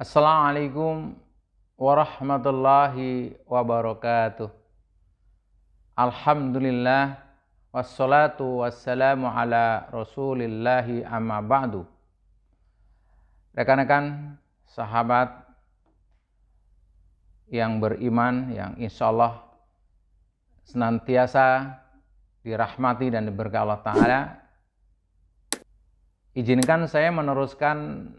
Assalamualaikum warahmatullahi wabarakatuh. Alhamdulillah wassalatu wassalamu ala rasulillahi amma ba'du. Rekan-rekan, sahabat yang beriman, yang insya Allah senantiasa dirahmati dan diberkahi Allah Ta'ala, izinkan saya meneruskan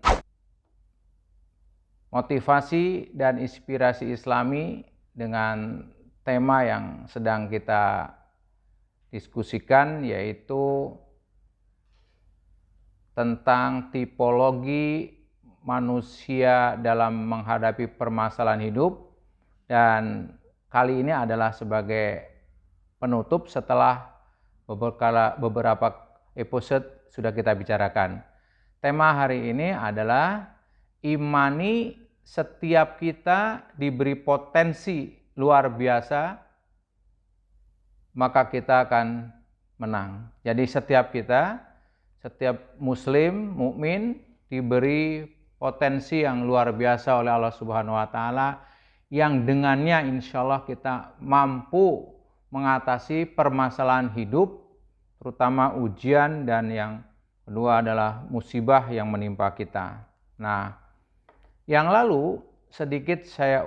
motivasi dan inspirasi Islami dengan tema yang sedang kita diskusikan, yaitu tentang tipologi manusia dalam menghadapi permasalahan hidup, dan kali ini adalah sebagai penutup setelah beberapa episode sudah kita bicarakan. Tema hari ini adalah imani setiap kita diberi potensi luar biasa, maka kita akan menang. Jadi setiap muslim, mukmin diberi potensi yang luar biasa oleh Allah Subhanahu wa taala, yang dengannya insya Allah kita mampu mengatasi permasalahan hidup, terutama ujian, dan yang kedua adalah musibah yang menimpa kita. Nah, yang lalu sedikit saya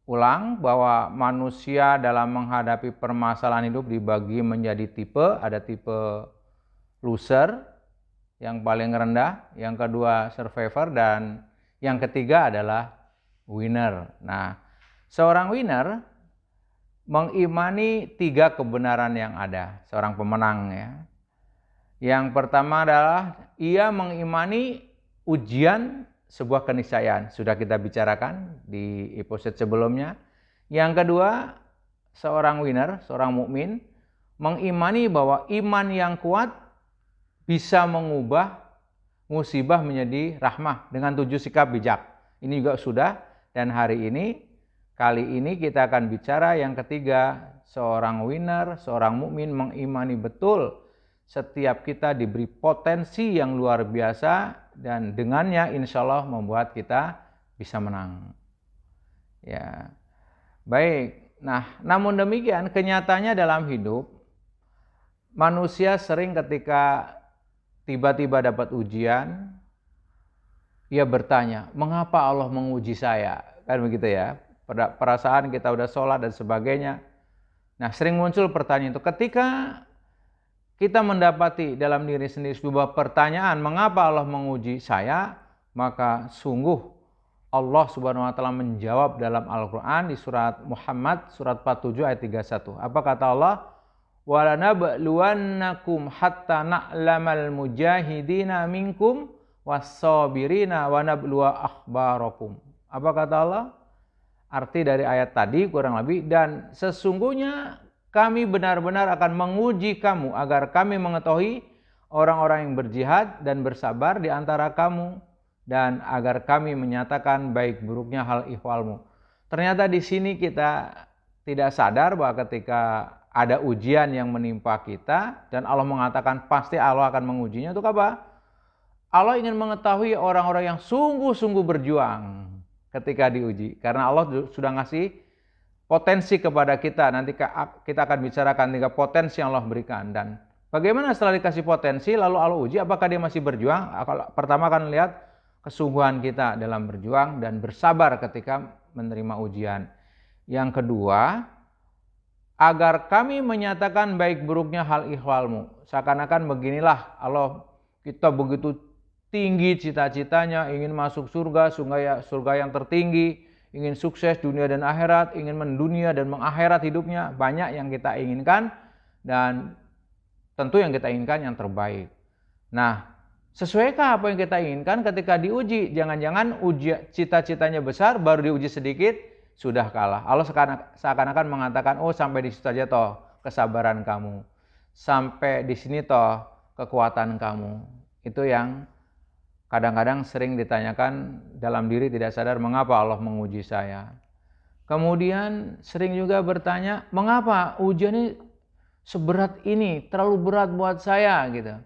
ulang bahwa manusia dalam menghadapi permasalahan hidup dibagi menjadi tipe. Ada tipe loser yang paling rendah, yang kedua survivor, dan yang ketiga adalah winner. Nah, seorang winner mengimani 3 kebenaran yang ada, seorang pemenang ya. Yang pertama adalah ia mengimani ujian sebuah keniscayaan, sudah kita bicarakan di episode sebelumnya. Yang kedua, seorang winner, seorang mukmin mengimani bahwa iman yang kuat bisa mengubah musibah menjadi rahmah dengan 7 sikap bijak. Ini juga sudah, dan kali ini kita akan bicara yang ketiga, seorang winner, seorang mukmin mengimani betul setiap kita diberi potensi yang luar biasa, dan dengannya insya Allah membuat kita bisa menang. Ya, baik. Nah, namun demikian kenyataannya dalam hidup, manusia sering ketika tiba-tiba dapat ujian, ia bertanya, mengapa Allah menguji saya? Kan begitu ya. Pada perasaan kita udah sholat dan sebagainya. Nah, sering muncul pertanyaan itu ketika kita mendapati dalam diri sendiri sebuah pertanyaan, mengapa Allah menguji saya? Maka sungguh Allah Subhanahu wa taala menjawab dalam Al-Qur'an di surat Muhammad surat 47 ayat 31. Apa kata Allah? "Walanabluwannakum hatta na'lamal mujahidina minkum was-sabirina wa nabluwa akhbarakum." Apa kata Allah? Arti dari ayat tadi kurang lebih, dan sesungguhnya kami benar-benar akan menguji kamu agar kami mengetahui orang-orang yang berjihad dan bersabar di antara kamu, dan agar kami menyatakan baik buruknya hal ihwalmu. Ternyata di sini kita tidak sadar bahwa ketika ada ujian yang menimpa kita dan Allah mengatakan pasti Allah akan mengujinya, untuk apa? Allah ingin mengetahui orang-orang yang sungguh-sungguh berjuang ketika diuji, karena Allah sudah ngasih potensi kepada kita. Nanti kita akan bicarakan 3 potensi yang Allah berikan, dan bagaimana setelah dikasih potensi lalu Allah uji, apakah dia masih berjuang? Pertama akan lihat kesungguhan kita dalam berjuang dan bersabar ketika menerima ujian. Yang kedua, agar kami menyatakan baik buruknya hal ihwalmu. Seakan-akan beginilah Allah, kita begitu tinggi cita-citanya, ingin masuk surga yang tertinggi, ingin sukses dunia dan akhirat, ingin mendunia dan mengakhirat hidupnya. Banyak yang kita inginkan, dan tentu yang kita inginkan yang terbaik. Nah, sesuaikah apa yang kita inginkan ketika diuji? Jangan-jangan cita-citanya besar, baru diuji sedikit sudah kalah. Allah seakan-akan mengatakan, oh sampai di situ saja toh kesabaran kamu, sampai di sini toh kekuatan kamu. Itu yang kadang-kadang sering ditanyakan dalam diri tidak sadar, mengapa Allah menguji saya. Kemudian sering juga bertanya, mengapa ujian ini seberat ini, terlalu berat buat saya gitu.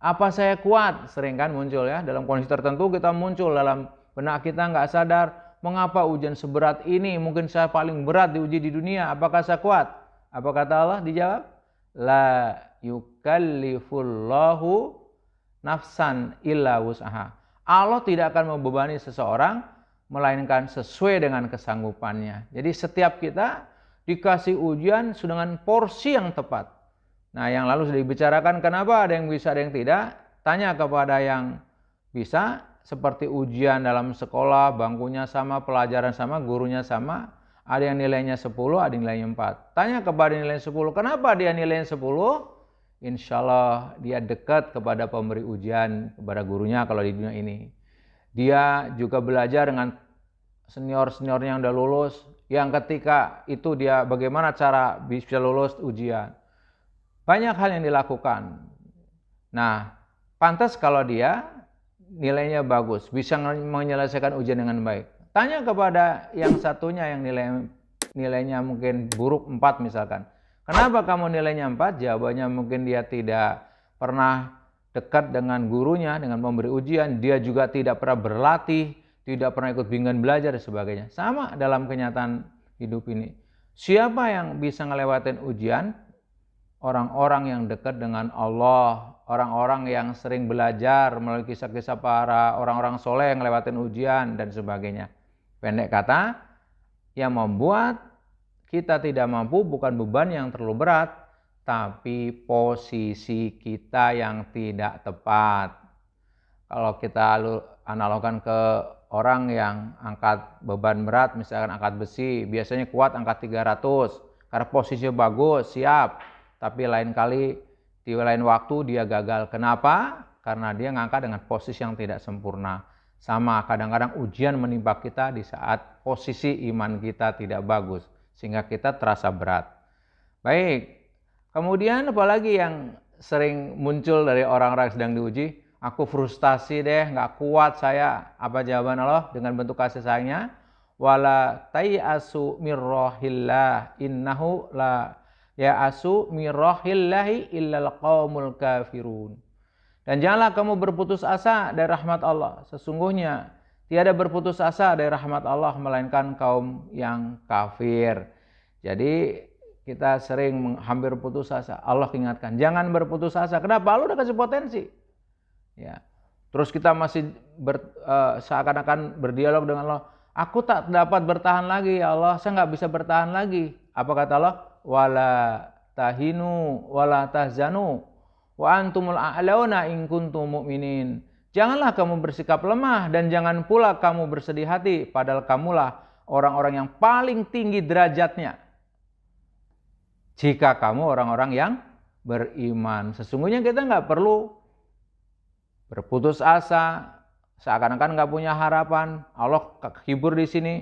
Apa saya kuat? Sering kan muncul ya, dalam kondisi tertentu kita muncul dalam benak kita nggak sadar, mengapa ujian seberat ini? Mungkin saya paling berat diuji di dunia. Apakah saya kuat? Apa kata Allah? Dijawab, la yukallifullahu nafsan illa wus'aha. Allah tidak akan membebani seseorang melainkan sesuai dengan kesanggupannya. Jadi setiap kita dikasih ujian dengan porsi yang tepat. Nah, yang lalu sudah dibicarakan kenapa ada yang bisa, ada yang tidak. Tanya kepada yang bisa, seperti ujian dalam sekolah, bangkunya sama, pelajaran sama, gurunya sama. Ada yang nilainya 10, ada yang nilainya 4. Tanya kepada nilai 10, kenapa dia nilainya 10? Insya Allah dia dekat kepada pemberi ujian, kepada gurunya kalau di dunia ini. Dia juga belajar dengan senior-seniornya yang udah lulus, yang ketika itu dia bagaimana cara bisa lulus ujian. Banyak hal yang dilakukan. Nah, pantas kalau dia nilainya bagus, bisa menyelesaikan ujian dengan baik. Tanya kepada yang satunya yang nilainya mungkin buruk 4 misalkan. Kenapa kamu nilainya 4? Jawabannya mungkin dia tidak pernah dekat dengan gurunya, dengan pemberi ujian. Dia juga tidak pernah berlatih, tidak pernah ikut bimbingan belajar dan sebagainya. Sama dalam kenyataan hidup ini. Siapa yang bisa ngelewatin ujian? Orang-orang yang dekat dengan Allah, orang-orang yang sering belajar melalui kisah-kisah para orang-orang soleh yang ngelewatin ujian dan sebagainya. Pendek kata, yang membuat kita tidak mampu bukan beban yang terlalu berat, tapi posisi kita yang tidak tepat. Kalau kita analogkan ke orang yang angkat beban berat, misalkan angkat besi, biasanya kuat angkat 300, karena posisinya bagus, siap. Tapi lain kali, di lain waktu dia gagal. Kenapa? Karena dia ngangkat dengan posisi yang tidak sempurna. Sama, kadang-kadang ujian menimpa kita di saat posisi iman kita tidak bagus. Sehingga kita terasa berat. Baik, kemudian apalagi yang sering muncul dari orang-orang yang sedang diuji? Aku frustasi deh, gak kuat saya. Apa jawaban Allah dengan bentuk kasih sayangnya? Wala tay'asu mirrohillah innahu la ya'asu mirrohillahi illal qaumul kafirun. Dan janganlah kamu berputus asa dari rahmat Allah. Sesungguhnya tiada berputus asa dari rahmat Allah melainkan kaum yang kafir. Jadi kita sering hampir putus asa. Allah ingatkan, jangan berputus asa. Kenapa? Allah udah kasih potensi. Ya. Terus kita masih seakan-akan berdialog dengan Allah. Aku tak dapat bertahan lagi ya Allah. Saya nggak bisa bertahan lagi. Apa kata Allah? Wala tahinu wala tahzanu wa antumul a'launa in kuntum mu'minin. Janganlah kamu bersikap lemah dan jangan pula kamu bersedih hati, padahal kamulah orang-orang yang paling tinggi derajatnya jika kamu orang-orang yang beriman. Sesungguhnya kita nggak perlu berputus asa, seakan-akan nggak punya harapan. Allah hibur di sini.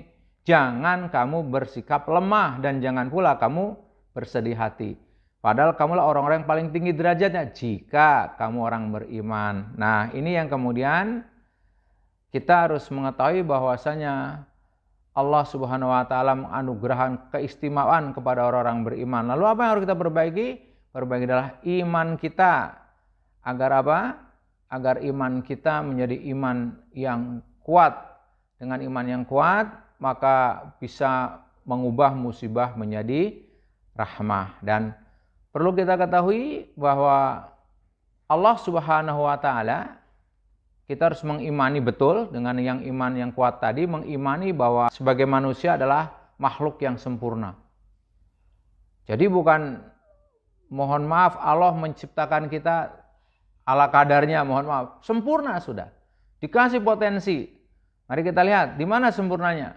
Jangan kamu bersikap lemah dan jangan pula kamu bersedih hati. Padahal kamulah orang-orang yang paling tinggi derajatnya jika kamu orang beriman. Nah, ini yang kemudian kita harus mengetahui bahwasanya Allah Subhanahu wa taala menganugerahkan keistimewaan kepada orang-orang beriman. Lalu apa yang harus kita perbaiki? Perbaiki adalah iman kita. Agar apa? Agar iman kita menjadi iman yang kuat. Dengan iman yang kuat, maka bisa mengubah musibah menjadi rahmah. Dan perlu kita ketahui bahwa Allah Subhanahu wa taala, kita harus mengimani betul dengan yang iman yang kuat tadi, mengimani bahwa sebagai manusia adalah makhluk yang sempurna. Jadi bukan, mohon maaf, Allah menciptakan kita ala kadarnya, mohon maaf, sempurna sudah. Dikasih potensi. Mari kita lihat di mana sempurnanya.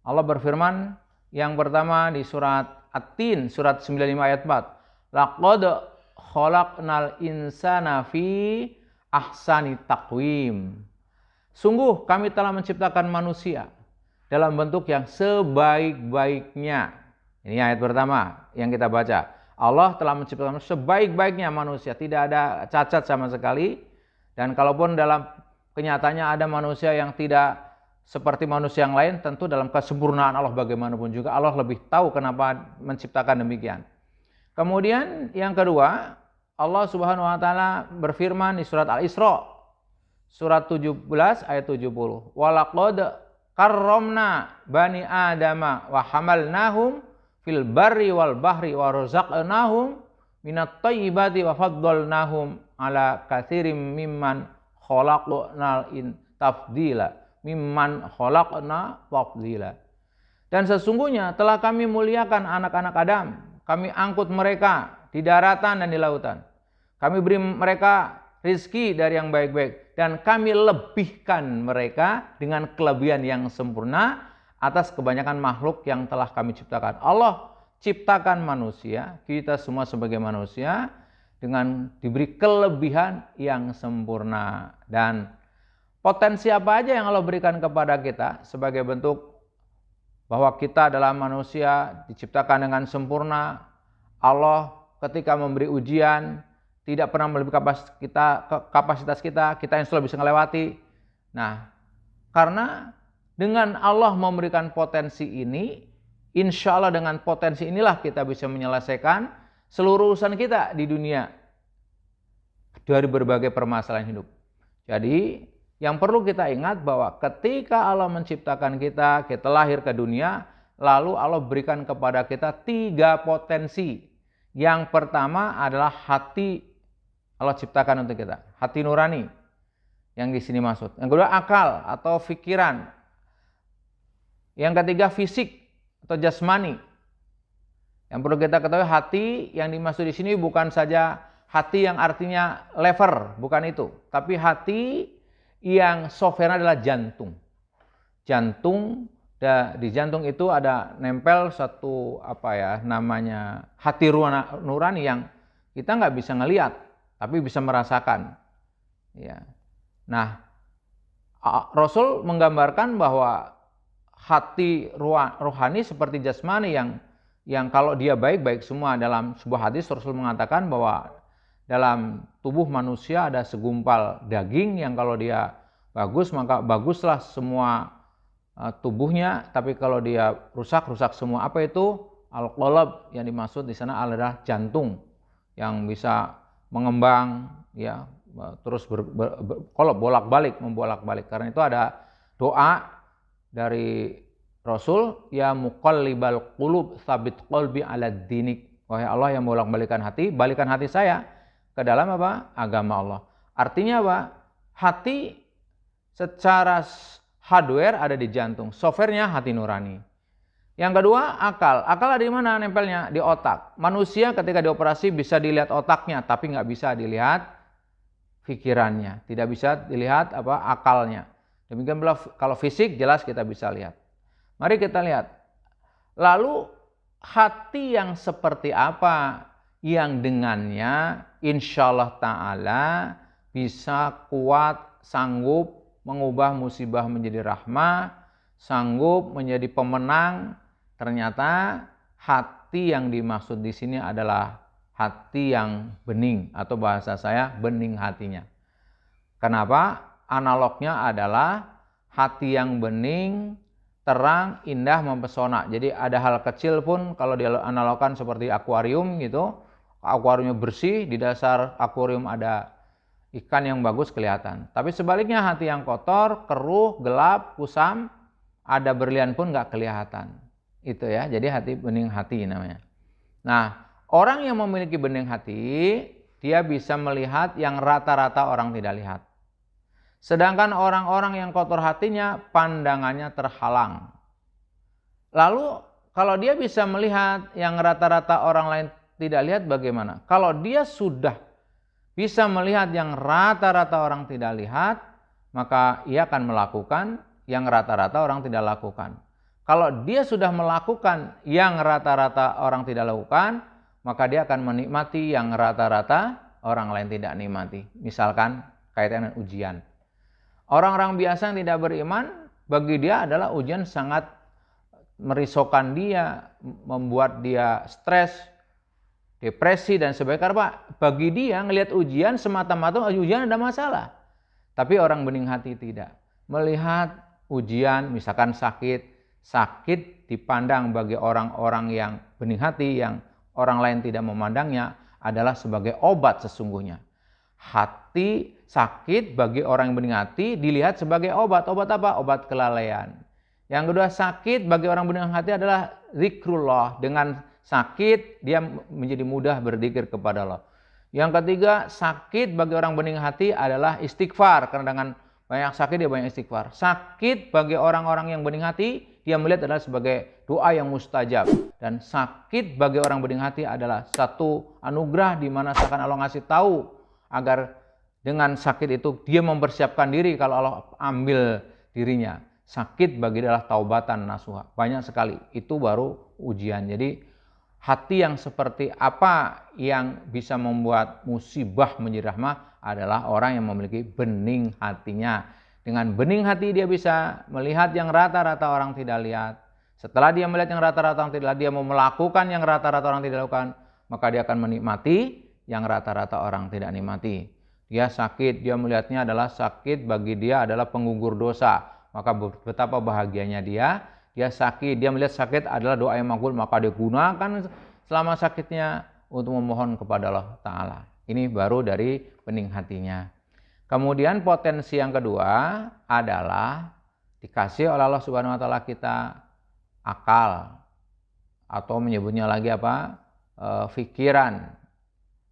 Allah berfirman yang pertama di surat At-Tin, surat 95 ayat 4. Laqad khalaqnal insana fi ahsani taqwim. Sungguh kami telah menciptakan manusia dalam bentuk yang sebaik-baiknya. Ini ayat pertama yang kita baca. Allah telah menciptakan sebaik-baiknya manusia, tidak ada cacat sama sekali. Dan kalaupun dalam kenyataannya ada manusia yang tidak seperti manusia yang lain, tentu dalam kesempurnaan Allah bagaimanapun juga Allah lebih tahu kenapa menciptakan demikian. Kemudian yang kedua, Allah Subhanahu wa taala berfirman di surat Al-Isra, Surat 17 ayat 70. Walaqad karramna bani adama wa hamalnahum fil barri wal bahri wa razaqnahum minat thayyibati wa faddalnahum ala katsirim mimman khalaqna tafdila. Dan sesungguhnya telah kami muliakan anak-anak Adam. Kami angkut mereka di daratan dan di lautan. Kami beri mereka rizki dari yang baik-baik. Dan kami lebihkan mereka dengan kelebihan yang sempurna atas kebanyakan makhluk yang telah kami ciptakan. Allah ciptakan manusia, kita semua sebagai manusia, dengan diberi kelebihan yang sempurna. Dan potensi apa aja yang Allah berikan kepada kita sebagai bentuk bahwa kita adalah manusia diciptakan dengan sempurna. Allah ketika memberi ujian tidak pernah melebihi kapasitas kita yang selalu bisa melewati. Nah, karena dengan Allah memberikan potensi ini, insya Allah dengan potensi inilah kita bisa menyelesaikan seluruh urusan kita di dunia dari berbagai permasalahan hidup. Jadi yang perlu kita ingat bahwa ketika Allah menciptakan kita lahir ke dunia, lalu Allah berikan kepada kita 3 potensi. Yang pertama adalah hati, Allah ciptakan untuk kita, hati nurani yang di sini maksud. Yang kedua akal atau pikiran. Yang ketiga fisik atau jasmani. Yang perlu kita ketahui, hati yang dimaksud di sini bukan saja hati yang artinya lever, bukan itu, tapi hati yang software adalah jantung. Jantung, di jantung itu ada nempel satu namanya hati nurani yang kita nggak bisa ngelihat, tapi bisa merasakan. Ya. Nah, Rasul menggambarkan bahwa hati rohani seperti jasmani yang kalau dia baik-baik semua. Dalam sebuah hadis Rasul mengatakan bahwa dalam tubuh manusia ada segumpal daging yang kalau dia bagus maka baguslah semua tubuhnya, tapi kalau dia rusak semua. Apa itu? Al-qalb, yang dimaksud di sana adalah jantung yang bisa mengembang, ya, terus membolak-balik. Karena itu ada doa dari Rasul, ya muqallibal qulub tsabit qalbi ala dinik. Wahai Allah yang bolak-balikan hati, balikan hati saya ke dalam agama Allah. Artinya apa? Hati secara hardware ada di jantung, softwarenya hati nurani. Yang kedua akal. Akal ada di mana nempelnya? Di otak. Manusia ketika dioperasi bisa dilihat otaknya, tapi nggak bisa dilihat pikirannya, tidak bisa dilihat akalnya. Demikian pula kalau fisik jelas kita bisa lihat. Mari kita lihat. Lalu hati yang seperti apa yang dengannya insya Allah Ta'ala bisa kuat, sanggup mengubah musibah menjadi rahmah, sanggup menjadi pemenang. Ternyata hati yang dimaksud di sini adalah hati yang bening, atau bahasa saya bening hatinya. Kenapa? Analognya adalah hati yang bening, terang, indah, mempesona. Jadi ada hal kecil pun kalau dianalogkan seperti akuarium gitu, akuariumnya bersih, di dasar akuarium ada ikan yang bagus kelihatan. Tapi sebaliknya hati yang kotor, keruh, gelap, kusam, ada berlian pun nggak kelihatan. Itu ya, jadi hati bening hati namanya. Nah, orang yang memiliki bening hati, dia bisa melihat yang rata-rata orang tidak lihat. Sedangkan orang-orang yang kotor hatinya, pandangannya terhalang. Lalu kalau dia bisa melihat yang rata-rata orang lain tidak lihat, bagaimana? Kalau dia sudah bisa melihat yang rata-rata orang tidak lihat, maka ia akan melakukan yang rata-rata orang tidak lakukan. Kalau dia sudah melakukan yang rata-rata orang tidak lakukan, maka dia akan menikmati yang rata-rata orang lain tidak nikmati. Misalkan kaitan dengan ujian. Orang-orang biasa yang tidak beriman, bagi dia adalah ujian sangat merisaukan dia, membuat dia stres, depresi dan sebagainya. Karena bagi dia ngelihat ujian semata-mata ujian ada masalah. Tapi orang bening hati tidak. Melihat ujian, misalkan sakit dipandang bagi orang-orang yang bening hati, yang orang lain tidak memandangnya, adalah sebagai obat sesungguhnya. Hati sakit bagi orang yang bening hati dilihat sebagai obat. Obat apa? Obat kelalaian. Yang kedua, sakit bagi orang bening hati adalah zikrullah. Dengan sakit dia menjadi mudah berzikir kepada Allah. Yang ketiga, sakit bagi orang bening hati adalah istighfar. Karena dengan banyak sakit dia banyak istighfar. Sakit bagi orang-orang yang bening hati dia melihat adalah sebagai doa yang mustajab. Dan sakit bagi orang bening hati adalah satu anugerah di mana seakan Allah ngasih tahu agar dengan sakit itu dia mempersiapkan diri kalau Allah ambil dirinya. Sakit bagi dia adalah taubatan nasuha. Banyak sekali. Itu baru ujian. Jadi hati yang seperti apa yang bisa membuat musibah menjadi rahmah adalah orang yang memiliki bening hatinya. Dengan bening hati dia bisa melihat yang rata-rata orang tidak lihat. Setelah dia melihat yang rata-rata orang tidak lihat, dia mau melakukan yang rata-rata orang tidak lakukan, maka dia akan menikmati yang rata-rata orang tidak nikmati. Dia sakit, dia melihatnya adalah sakit bagi dia adalah penggugur dosa. Maka betapa bahagianya dia sakit, dia melihat sakit adalah doa yang makbul, maka dia gunakan selama sakitnya untuk memohon kepada Allah Ta'ala. Ini baru dari bening hatinya. Kemudian potensi yang kedua adalah dikasih oleh Allah Subhanahu wa Ta'ala kita akal, atau menyebutnya lagi apa? Fikiran.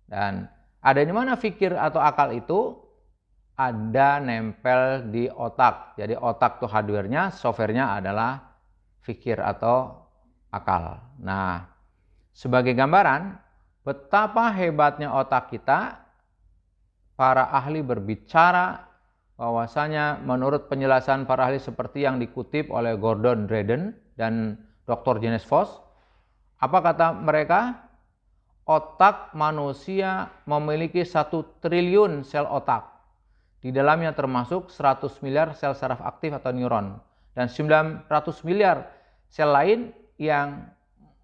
Dan ada di mana fikir atau akal itu? Ada nempel di otak. Jadi otak itu hardware-nya, software-nya adalah fikir atau akal. Nah, sebagai gambaran betapa hebatnya otak kita, para ahli berbicara bahwasanya menurut penjelasan para ahli seperti yang dikutip oleh Gordon Dryden dan Dr. James Foss, apa kata mereka? Otak manusia memiliki 1 triliun sel otak. Di dalamnya termasuk 100 miliar sel saraf aktif atau neuron dan 900 miliar sel lain yang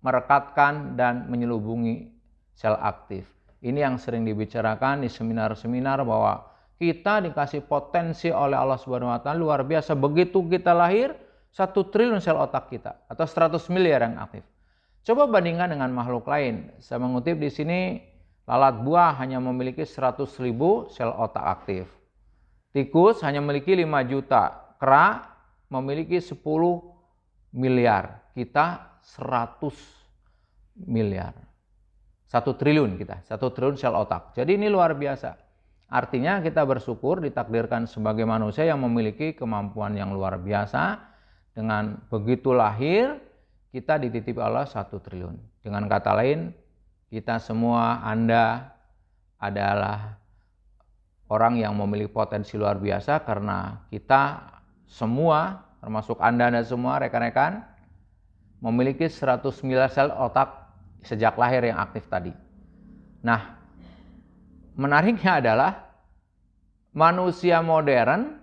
merekatkan dan menyelubungi sel aktif. Ini yang sering dibicarakan di seminar-seminar bahwa kita dikasih potensi oleh Allah Subhanahu wa Ta'ala luar biasa. Begitu kita lahir, 1 triliun sel otak kita atau 100 miliar yang aktif. Coba bandingkan dengan makhluk lain. Saya mengutip di sini, lalat buah hanya memiliki 100.000 sel otak aktif. Tikus hanya memiliki 5 juta. Kera memiliki 10 miliar. Kita 100 miliar. 1 triliun kita. 1 triliun sel otak. Jadi ini luar biasa. Artinya kita bersyukur ditakdirkan sebagai manusia yang memiliki kemampuan yang luar biasa. Dengan begitu lahir, kita dititipi Allah 1 triliun. Dengan kata lain, kita semua, Anda adalah orang yang memiliki potensi luar biasa karena kita semua, termasuk Anda dan semua rekan-rekan, memiliki 100 miliar sel otak sejak lahir yang aktif tadi. Nah, menariknya adalah manusia modern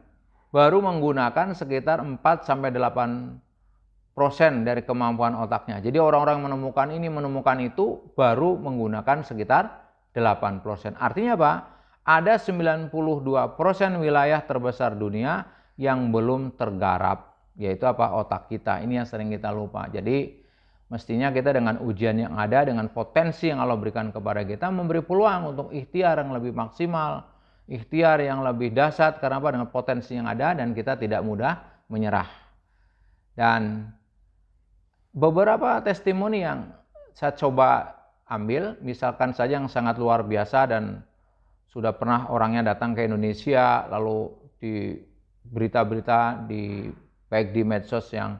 baru menggunakan sekitar 4-8% dari kemampuan otaknya. Jadi orang-orang menemukan ini, menemukan itu baru menggunakan sekitar 8%. Artinya apa? Ada 92% wilayah terbesar dunia yang belum tergarap, yaitu apa? Otak kita. Ini yang sering kita lupa. Jadi mestinya kita dengan ujian yang ada, dengan potensi yang Allah berikan kepada kita, memberi peluang untuk ikhtiar yang lebih maksimal, ikhtiar yang lebih dahsyat, karena apa? Dengan potensi yang ada dan kita tidak mudah menyerah. Dan beberapa testimoni yang saya coba ambil, misalkan saja yang sangat luar biasa dan sudah pernah orangnya datang ke Indonesia, lalu di berita-berita baik di medsos yang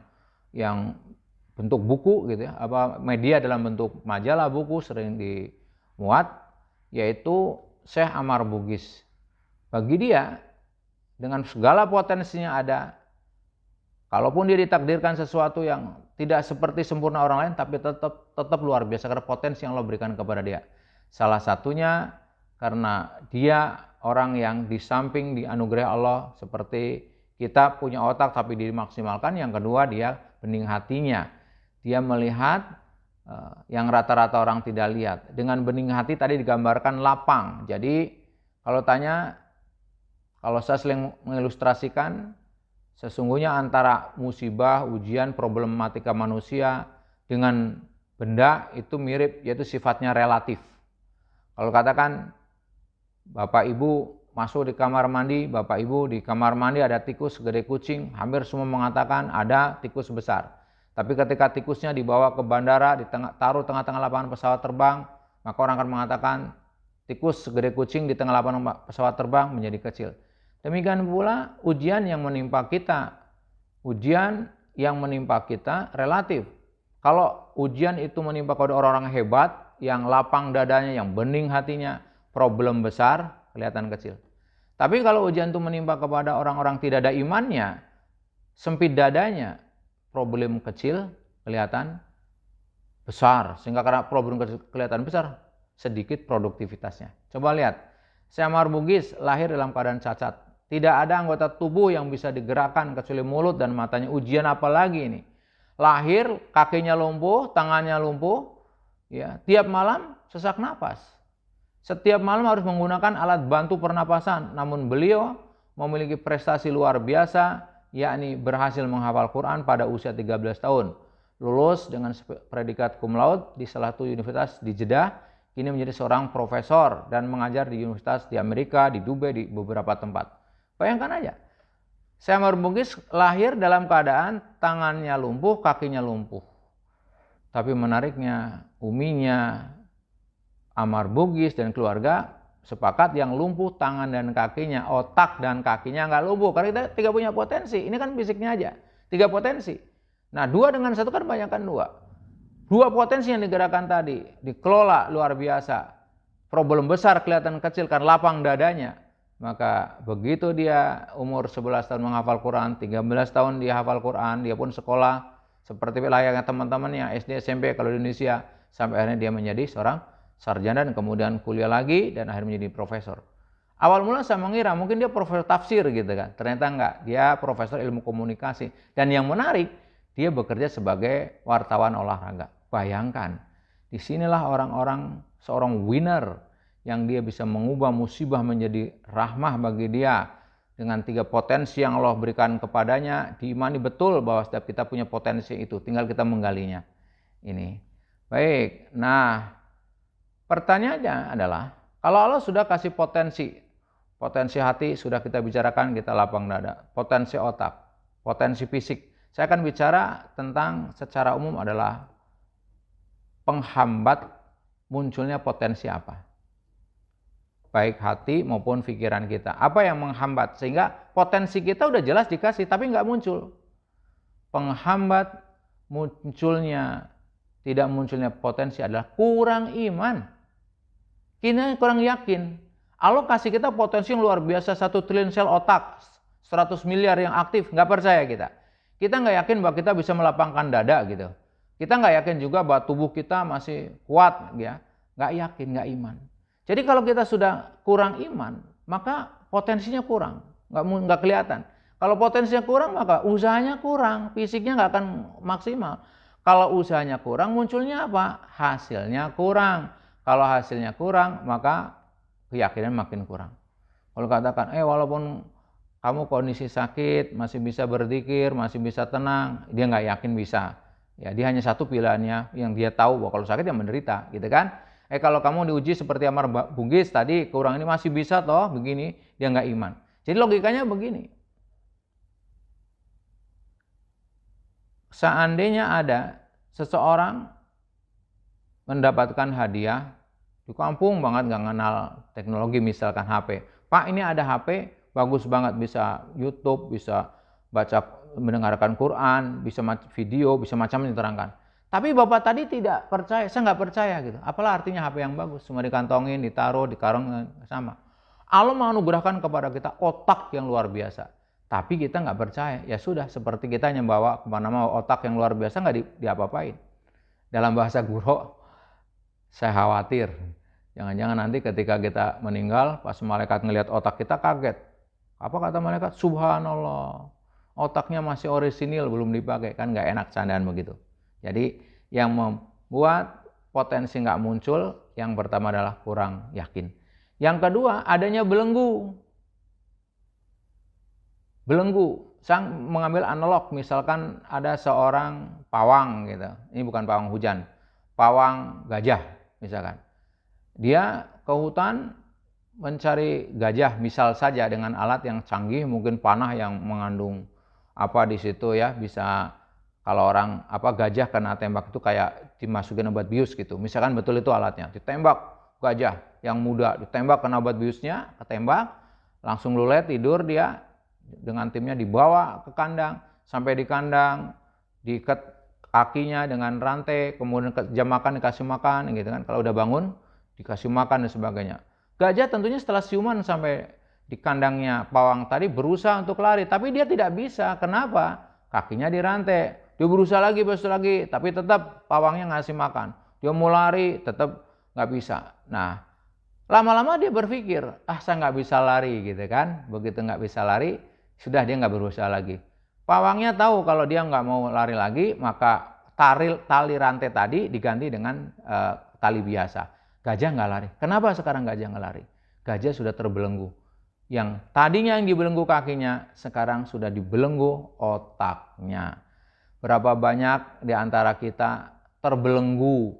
bentuk buku gitu ya, apa media dalam bentuk majalah, buku sering dimuat, yaitu Syekh Ammar Bugis. Bagi dia, dengan segala potensinya ada, kalaupun dia ditakdirkan sesuatu yang tidak seperti sempurna orang lain, tapi tetap luar biasa karena potensi yang Allah berikan kepada dia. Salah satunya karena dia orang yang di samping dianugerah Allah, seperti kita punya otak tapi dimaksimalkan. Yang kedua, dia bening hatinya. Dia melihat yang rata-rata orang tidak lihat. Dengan bening hati tadi digambarkan lapang. Jadi kalau tanya, kalau saya sering mengilustrasikan, sesungguhnya antara musibah, ujian, problematika manusia dengan benda itu mirip, yaitu sifatnya relatif. Kalau katakan Bapak Ibu masuk di kamar mandi, Bapak Ibu di kamar mandi ada tikus segede kucing, hampir semua mengatakan ada tikus besar. Tapi ketika tikusnya dibawa ke bandara, taruh tengah-tengah lapangan pesawat terbang, maka orang akan mengatakan tikus segede kucing di tengah lapangan pesawat terbang menjadi kecil. Demikian pula ujian yang menimpa kita. Ujian yang menimpa kita relatif. Kalau ujian itu menimpa kepada orang-orang hebat, yang lapang dadanya, yang bening hatinya, problem besar kelihatan kecil. Tapi kalau ujian itu menimpa kepada orang-orang tidak ada imannya, sempit dadanya, problem kecil kelihatan besar. Sehingga karena problem kecil kelihatan besar, sedikit produktivitasnya. Coba lihat, Syamar Bugis lahir dalam keadaan cacat. Tidak ada anggota tubuh yang bisa digerakkan kecuali mulut dan matanya. Ujian apa lagi ini? Lahir, kakinya lumpuh, tangannya lumpuh, ya, tiap malam sesak napas. Setiap malam harus menggunakan alat bantu pernapasan. Namun beliau memiliki prestasi luar biasa, yakni berhasil menghafal Quran pada usia 13 tahun. Lulus dengan predikat cum laude di salah satu universitas di Jeddah. Kini menjadi seorang profesor dan mengajar di universitas di Amerika, di Dubai, di beberapa tempat. Bayangkan aja, Syamar Bugis lahir dalam keadaan tangannya lumpuh, kakinya lumpuh. Tapi menariknya, uminya Amar Bugis dan keluarga sepakat yang lumpuh tangan dan kakinya, otak dan kakinya nggak lumpuh. Karena kita tiga punya potensi, ini kan fisiknya aja, tiga potensi. Nah, dua dengan satu kan banyakkan dua. Dua potensi yang digerakkan tadi, dikelola luar biasa. Problem besar kelihatan kecil karena lapang dadanya. Maka begitu dia umur 11 tahun menghafal Quran, 13 tahun dia hafal Quran, dia pun sekolah seperti layaknya teman-temannya SD, SMP kalau di Indonesia. Sampai akhirnya dia menjadi seorang sarjana dan kemudian kuliah lagi dan akhirnya menjadi profesor. Awal mula saya mengira mungkin dia profesor tafsir gitu kan. Ternyata enggak, dia profesor ilmu komunikasi. Dan yang menarik, dia bekerja sebagai wartawan olahraga. Bayangkan, disinilah orang-orang seorang winner yang dia bisa mengubah musibah menjadi rahmah bagi dia dengan tiga potensi yang Allah berikan kepadanya. Diimani betul bahwa setiap kita punya potensi itu, tinggal kita menggalinya. Ini baik. Nah, pertanyaannya adalah kalau Allah sudah kasih potensi hati sudah kita bicarakan, kita lapang dada, potensi otak, potensi fisik. Saya akan bicara tentang secara umum adalah penghambat munculnya potensi apa, baik hati maupun pikiran kita. Apa yang menghambat? Sehingga potensi kita udah jelas dikasih, tapi nggak muncul. Penghambat tidak munculnya potensi adalah kurang iman. Kita kurang yakin. Allah kasih kita potensi yang luar biasa, 1 triliun sel otak, 100 miliar yang aktif, nggak percaya kita. Kita nggak yakin bahwa kita bisa melapangkan dada gitu. Kita nggak yakin juga bahwa tubuh kita masih kuat, ya. Nggak yakin, nggak iman. Jadi kalau kita sudah kurang iman, maka potensinya kurang, nggak kelihatan. Kalau potensinya kurang, maka usahanya kurang, fisiknya nggak akan maksimal. Kalau usahanya kurang, munculnya apa? Hasilnya kurang. Kalau hasilnya kurang, maka keyakinan makin kurang. Kalau katakan, walaupun kamu kondisi sakit, masih bisa berzikir, masih bisa tenang, dia nggak yakin bisa. Ya, dia hanya satu pilihannya, yang dia tahu bahwa kalau sakit ya menderita, gitu kan? Kalau kamu diuji seperti Amar Bugis tadi, kurang ini masih bisa toh begini, dia nggak iman. Jadi logikanya begini. Seandainya ada seseorang mendapatkan hadiah di kampung banget, nggak kenal teknologi, misalkan HP. Pak, ini ada HP bagus banget, bisa YouTube, bisa mendengarkan Quran, bisa video, bisa macam-macam diterangkan. Tapi bapak tadi tidak percaya, saya nggak percaya gitu. Apalah artinya HP yang bagus, cuma dikantongin, ditaruh, di karung sama. Allah menganugerahkan kepada kita otak yang luar biasa. Tapi kita nggak percaya, ya sudah, seperti kita yang bawa kemana-mana otak yang luar biasa nggak diapa-apain. Dalam bahasa guru, saya khawatir, jangan-jangan nanti ketika kita meninggal, pas malaikat ngelihat otak kita kaget. Apa kata malaikat? Subhanallah, otaknya masih orisinil, belum dipakai, kan nggak enak candaan begitu. Jadi yang membuat potensi nggak muncul, yang pertama adalah kurang yakin. Yang kedua, adanya belenggu. Belenggu, saya mengambil analog, misalkan ada seorang pawang gitu. Ini bukan pawang hujan, pawang gajah misalkan. Dia ke hutan, mencari gajah misal saja dengan alat yang canggih, mungkin panah yang mengandung apa di situ ya, bisa kalau orang gajah kena tembak itu kayak dimasukin obat bius gitu. Misalkan betul itu alatnya, ditembak gajah yang muda, ditembak kena obat biusnya, ketembak, langsung lulet tidur dia dengan timnya dibawa ke kandang, sampai di kandang diikat kakinya dengan rantai, kemudian jam makan dikasih makan gitu kan. Kalau udah bangun dikasih makan dan sebagainya. Gajah tentunya setelah siuman sampai di kandangnya pawang tadi berusaha untuk lari, tapi dia tidak bisa. Kenapa? Kakinya dirantai. Dia berusaha lagi, tapi tetap pawangnya ngasih makan. Dia mau lari, tetap nggak bisa. Nah, lama-lama dia berpikir, saya nggak bisa lari gitu kan. Begitu nggak bisa lari, sudah dia nggak berusaha lagi. Pawangnya tahu kalau dia nggak mau lari lagi, maka tali rantai tadi diganti dengan tali biasa. Gajah nggak lari. Kenapa sekarang gajah nggak lari? Gajah sudah terbelenggu. Yang tadinya yang dibelenggu kakinya, sekarang sudah dibelenggu otaknya. Berapa banyak di antara kita terbelenggu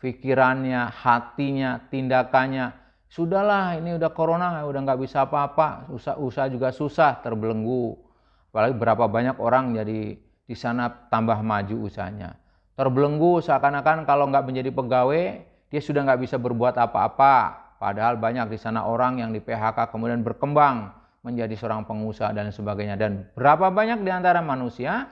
pikirannya, hatinya, tindakannya. Sudahlah, ini udah corona, udah nggak bisa apa-apa. Usaha juga susah, terbelenggu. Apalagi berapa banyak orang jadi di sana tambah maju usahanya. Terbelenggu seakan-akan kalau nggak menjadi pegawai, dia sudah nggak bisa berbuat apa-apa. Padahal banyak di sana orang yang di PHK kemudian berkembang menjadi seorang pengusaha dan sebagainya. Dan berapa banyak di antara manusia,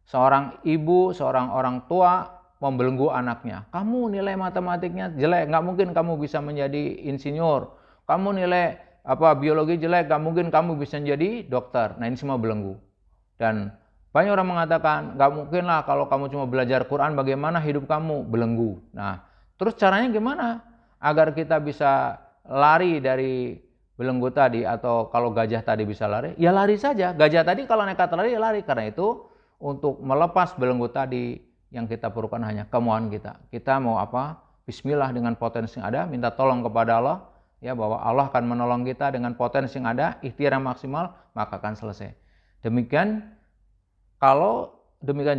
seorang ibu, seorang orang tua membelenggu anaknya. Kamu nilai matematiknya jelek, nggak mungkin kamu bisa menjadi insinyur. Kamu nilai biologi jelek, nggak mungkin kamu bisa menjadi dokter. Nah, ini semua belenggu. Dan banyak orang mengatakan, nggak mungkin lah kalau kamu cuma belajar Quran, bagaimana hidup kamu? Belenggu. Nah, terus caranya gimana agar kita bisa lari dari belenggu tadi, atau kalau gajah tadi bisa lari, ya lari saja. Gajah tadi kalau nekat lari, ya lari. Karena itu untuk melepas belenggu tadi yang kita perlukan hanya kemauan kita. Kita mau apa? Bismillah dengan potensi yang ada, minta tolong kepada Allah, ya, bahwa Allah akan menolong kita dengan potensi yang ada, ikhtiar yang maksimal, maka akan selesai. Demikian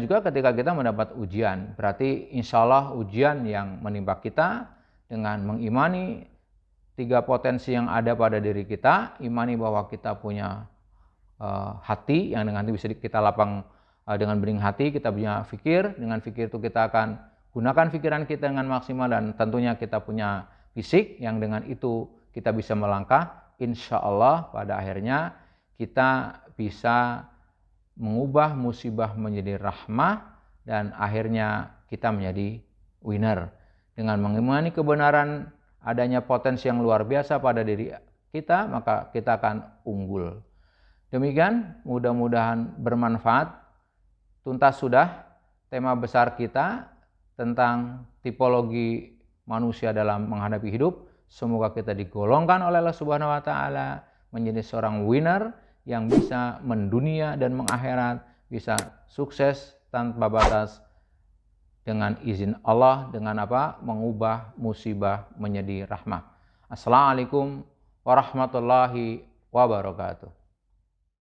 juga ketika kita mendapat ujian, berarti insya Allah ujian yang menimpa kita dengan mengimani 3 potensi yang ada pada diri kita, imani bahwa kita punya hati yang dengan itu bisa kita lapang dengan bening hati, kita punya fikir, dengan fikir itu kita akan gunakan pikiran kita dengan maksimal, dan tentunya kita punya fisik yang dengan itu kita bisa melangkah. Insya Allah pada akhirnya kita bisa mengubah musibah menjadi rahmah, dan akhirnya kita menjadi winner. Dengan mengimani kebenaran adanya potensi yang luar biasa pada diri kita, maka kita akan unggul. Demikian, mudah-mudahan bermanfaat. Tuntas sudah tema besar kita tentang tipologi manusia dalam menghadapi hidup. Semoga kita digolongkan oleh Allah Subhanahu wa taala menjadi seorang winner yang bisa mendunia dan mengakhirat, bisa sukses tanpa batas dengan izin Allah, dengan mengubah musibah menjadi rahmah. Assalamualaikum warahmatullahi wabarakatuh.